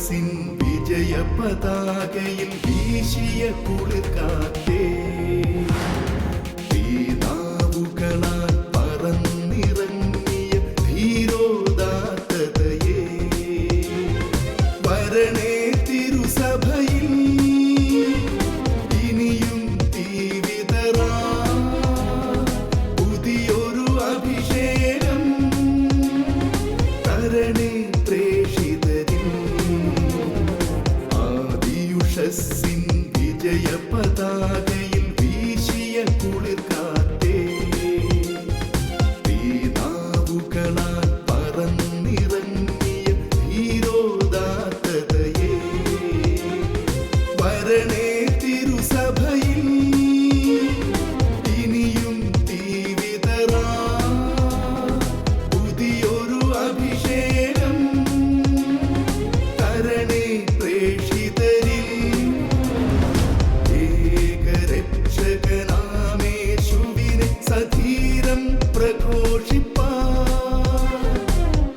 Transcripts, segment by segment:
ആദിയുഷസ്സിൻ വിജയ പതാകയിൽ വീശിയ കുളിർക്കാറ്റേ, തീനാവുകളാൽ പറന്നിറങ്ങിയ ധീരോദാത്തതയേ, വരണേ തിരുസഭയിൽ ഇനിയും തീവിതറാ പുതിയൊരു അഭിഷേകം തരണേ പ്രേക്ഷിതരിൽ. ആദിയുഷസ്സിൻ വിജയ പതാകയിൽ വീശിയ കുളിർക്കാറ്റേ, തീനാവുകളാൽ പറന്നിറങ്ങിയ ധീരോദാത്തതയേ, വരണേ തിരുസഭയിൽ ഇനിയും തീവിതറാ പുതിയൊരു അഭിഷേകം തരണേ പ്രേക്ഷിതരിൽ. ഏകരക്ഷകനാമേശുവിനെ സധീരം പ്രഘോഷിപ്പാൻ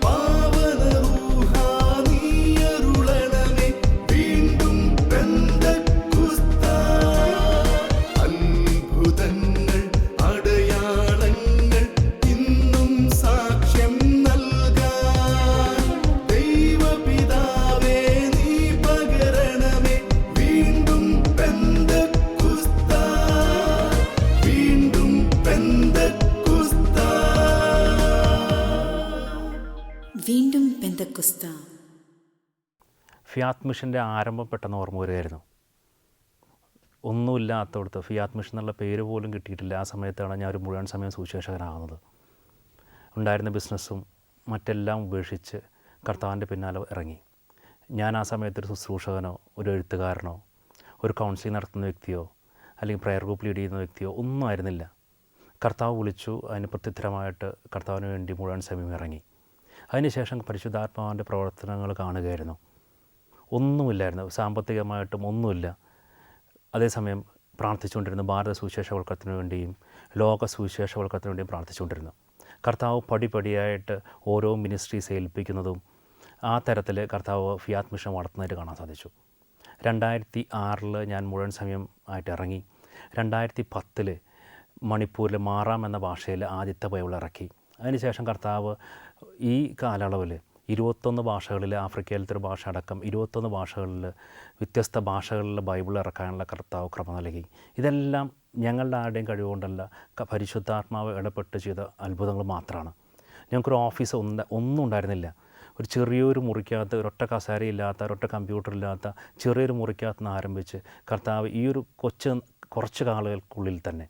പാവന റൂഹാ നീയരുളണമേ വീണ്ടും പെന്തക്കുസ്താ. അത്ഭുതങ്ങൾ അടയാളങ്ങൾ ഇന്നും സാക്ഷ്യം നൽകാൻ ദൈവപിതാവേ നീ പകരണമേ വീണ്ടും പെന്തക്കുസ്താ, വീണ്ടും പെന്തക്കുസ്താ. വീണ്ടും പെന്തക്കുസ്ത. ഫിയാത്ത് മിഷൻ്റെ ആരംഭം പെട്ടെന്ന് ഓർമ്മ വരികയായിരുന്നു. ഒന്നുമില്ലാത്തടത്ത് ഫിയാത്ത് മിഷൻ എന്നുള്ള പേര് പോലും കിട്ടിയിട്ടില്ല. ആ സമയത്താണ് ഞാൻ ഒരു മുഴുവൻ സമയം സുവിശേഷകനാകുന്നത്. ഉണ്ടായിരുന്ന ബിസിനസ്സും മറ്റെല്ലാം ഉപേക്ഷിച്ച് കർത്താവിൻ്റെ പിന്നാലെ ഇറങ്ങി. ഞാൻ ആ സമയത്ത് ഒരു ശുശ്രൂഷകനോ ഒരു എഴുത്തുകാരനോ ഒരു കൗൺസിലിംഗ് നടത്തുന്ന വ്യക്തിയോ അല്ലെങ്കിൽ പ്രയർ ഗ്രൂപ്പ് ലീഡ് ചെയ്യുന്ന വ്യക്തിയോ ഒന്നും ആയിരുന്നില്ല. കർത്താവ് വിളിച്ചു, അതിന് പ്രത്യുത്തരമായിട്ട് കർത്താവിന് വേണ്ടി മുഴുവൻ സമയം ഇറങ്ങി. അതിനുശേഷം പരിശുദ്ധാത്മാവിൻ്റെ പ്രവർത്തനങ്ങൾ കാണുകയായിരുന്നു. ഒന്നുമില്ലായിരുന്നു, സാമ്പത്തികമായിട്ടും ഒന്നുമില്ല. അതേസമയം പ്രാർത്ഥിച്ചുകൊണ്ടിരുന്നു. ഭാരത സുവിശേഷവൽക്കരണത്തിന് വേണ്ടിയും ലോക സുവിശേഷവൽക്കരണത്തിന് വേണ്ടിയും പ്രാർത്ഥിച്ചുകൊണ്ടിരുന്നു. കർത്താവ് പടിപടിയായിട്ട് ഓരോ മിനിസ്ട്രീസ് ഏൽപ്പിക്കുന്നതും ആ തരത്തിൽ കർത്താവ് ഫിയാത്ത് മിഷൻ വളർത്തുന്നതായിട്ട് കാണാൻ സാധിച്ചു. 2006 ഞാൻ മുഴുവൻ സമയം ആയിട്ട് ഇറങ്ങി. 2010 മണിപ്പൂരിൽ മാറാം എന്ന ഭാഷയിൽ ആദ്യത്തെ ബൈബിൾ ഇറക്കി. അതിനുശേഷം കർത്താവ് ഈ കാലയളവിൽ 21 ഭാഷകളിൽ, ആഫ്രിക്കയിലത്തെ ഒരു ഭാഷ അടക്കം 21 ഭാഷകളിൽ വ്യത്യസ്ത ഭാഷകളിൽ ബൈബിൾ ഇറക്കാനുള്ള കർത്താവ് ക്രമം നൽകി. ഇതെല്ലാം ഞങ്ങളുടെ ആരുടെയും കഴിവുകൊണ്ടല്ല, പരിശുദ്ധാത്മാവ് ഇടപെട്ട് ചെയ്ത അത്ഭുതങ്ങൾ മാത്രമാണ്. ഞങ്ങൾക്കൊരു ഓഫീസ് ഒന്നും ഉണ്ടായിരുന്നില്ല. ഒരു ചെറിയൊരു മുറിക്കകത്ത് ഒരൊറ്റ കസേരയില്ലാത്ത, ഒരൊറ്റ കമ്പ്യൂട്ടറില്ലാത്ത ചെറിയൊരു മുറിക്കകത്ത് ആരംഭിച്ച് കർത്താവ് ഈ ഒരു കുറച്ച് കാലങ്ങൾക്കുള്ളിൽ തന്നെ,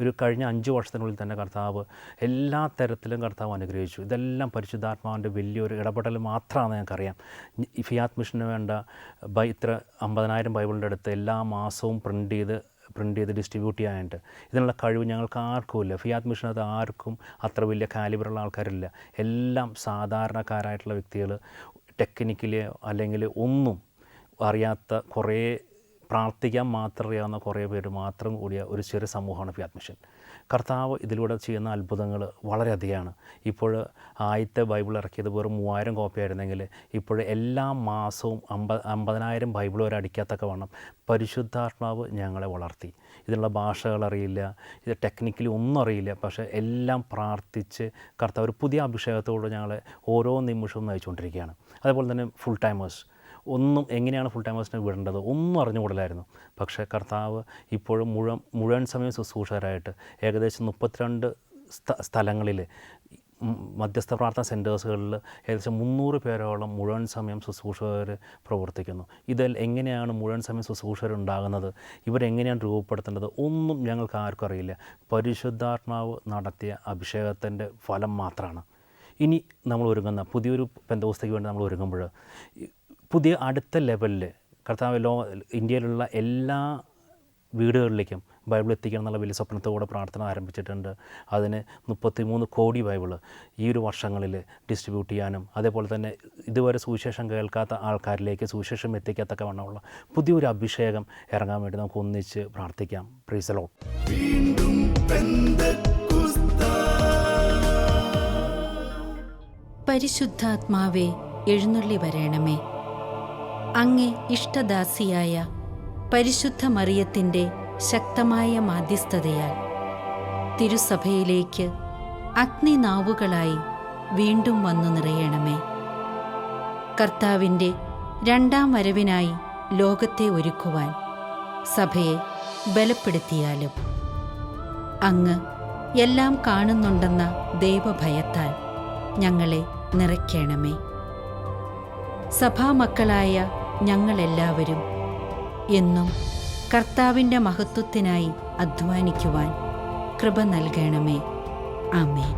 ഒരു കഴിഞ്ഞ 5 വർഷത്തിനുള്ളിൽ തന്നെ കർത്താവ് എല്ലാ തരത്തിലും കർത്താവ് അനുഗ്രഹിച്ചു. ഇതെല്ലാം പരിശുദ്ധാത്മാവിൻ്റെ വലിയൊരു ഇടപെടൽ മാത്രമാണെന്ന് ഞങ്ങൾക്കറിയാം. ഈ ഫിയാത്ത് മിഷന് വേണ്ട ഇത്ര 50,000 ബൈബിളിൻ്റെ അടുത്ത് എല്ലാ മാസവും പ്രിൻ്റ് ചെയ്ത് ഡിസ്ട്രിബ്യൂട്ട് ചെയ്യാനായിട്ട് ഇതിനുള്ള കഴിവ് ഞങ്ങൾക്ക് ആർക്കുമില്ല. ഫിയാത്ത് മിഷനകത്ത് ആർക്കും അത്ര വലിയ കാലിബറുള്ള ആൾക്കാരില്ല. എല്ലാം സാധാരണക്കാരായിട്ടുള്ള വ്യക്തികൾ, ടെക്നിക്കലി അല്ലെങ്കിൽ ഒന്നും അറിയാത്ത കുറേ പ്രാർത്ഥിക്കാൻ മാത്രം അറിയാവുന്ന കുറേ പേര് മാത്രം കൂടിയ ഒരു ചെറിയ സമൂഹമാണ് ഫിയാത്ത് മിഷൻ. കർത്താവ് ഇതിലൂടെ ചെയ്യുന്ന അത്ഭുതങ്ങൾ വളരെയധികമാണ്. ഇപ്പോൾ ആദ്യത്തെ ബൈബിൾ ഇറക്കിയത് വെറും 3000 കോപ്പി ആയിരുന്നെങ്കിൽ ഇപ്പോൾ എല്ലാ മാസവും 50,000 ബൈബിൾ വരെ അടിക്കാത്തൊക്കെ വേണം പരിശുദ്ധാത്മാവ് ഞങ്ങളെ വളർത്തി. ഇതിനുള്ള ഭാഷകളറിയില്ല, ഇത് ടെക്നിക്കലി ഒന്നും അറിയില്ല, പക്ഷേ എല്ലാം പ്രാർത്ഥിച്ച് കർത്താവ് ഒരു പുതിയ അഭിഷേകത്തോട് ഞങ്ങളെ ഓരോ നിമിഷവും നയിച്ചുകൊണ്ടിരിക്കുകയാണ്. അതേപോലെ തന്നെ ഫുൾ ടൈമേഴ്സ് ഒന്നും എങ്ങനെയാണ് ഫുൾ ടൈമേഴ്സിനെ വിടേണ്ടത് ഒന്നും അറിഞ്ഞുകൂടില്ലായിരുന്നു. പക്ഷേ കർത്താവ് ഇപ്പോഴും മുഴുവൻ സമയം ശുശ്രൂഷകരായിട്ട് ഏകദേശം 32 സ്ഥലങ്ങളിൽ മധ്യസ്ഥ പ്രാർത്ഥന സെൻറ്റേഴ്സുകളിൽ ഏകദേശം 300 പേരോളം മുഴുവൻ സമയം ശുശ്രൂഷകർ പ്രവർത്തിക്കുന്നു. ഇതിൽ എങ്ങനെയാണ് മുഴുവൻ സമയം ശുശ്രൂഷകരുണ്ടാകുന്നത്, ഇവരെങ്ങനെയാണ് രൂപപ്പെടുത്തേണ്ടത് ഒന്നും ഞങ്ങൾക്ക് ആർക്കും അറിയില്ല. പരിശുദ്ധാത്മാവ് നടത്തിയ അഭിഷേകത്തിൻ്റെ ഫലം മാത്രമാണ്. ഇനി നമ്മൾ ഒരുങ്ങുന്ന പുതിയൊരു പെന്തക്കോസ്തിക്ക് വേണ്ടി നമ്മൾ ഒരുങ്ങുമ്പോൾ പുതിയ അടുത്ത ലെവലിൽ കർത്താവ് ഇന്ത്യയിലുള്ള എല്ലാ വീടുകളിലേക്കും ബൈബിൾ എത്തിക്കണം എന്നുള്ള വലിയ സ്വപ്നത്തോടെ പ്രാർത്ഥന ആരംഭിച്ചിട്ടുണ്ട്. അതിന് 33 കോടി ബൈബിൾ ഈ ഒരു വർഷങ്ങളിൽ ഡിസ്ട്രിബ്യൂട്ട് ചെയ്യാനും അതേപോലെ തന്നെ ഇതുവരെ സുവിശേഷം കേൾക്കാത്ത ആൾക്കാരിലേക്ക് സുവിശേഷം എത്തിക്കത്തക്ക വണ്ണമുള്ള പുതിയൊരു അഭിഷേകം ഇറങ്ങാൻ വേണ്ടി നമുക്ക് ഒന്നിച്ച് പ്രാർത്ഥിക്കാം. Praise the Lord. പരിശുദ്ധാത്മാവേ എഴുന്നള്ളി വരണമേ. അങ്ങേ ഇഷ്ടദാസിയായ പരിശുദ്ധ മറിയത്തിൻ്റെ ശക്തമായ മാധ്യസ്ഥതയാൽ തിരുസഭയിലേക്ക് അഗ്നിനാവുകളായി വീണ്ടും വന്നു നിറയണമേ. കർത്താവിൻ്റെ രണ്ടാം വരവിനായി ലോകത്തെ ഒരുക്കുവാൻ സഭയെ ബലപ്പെടുത്തിയാലും അങ്ങ് എല്ലാം കാണുന്നുണ്ടെന്ന ദൈവഭയത്താൽ ഞങ്ങളെ നിറയ്ക്കണമേ. സഭാമക്കളായ ഞങ്ങളെല്ലാവരും എന്നും കർത്താവിൻ്റെ മഹത്വത്തിനായി അധ്വാനിക്കുവാൻ കൃപ നൽകണമേ. ആമേൻ.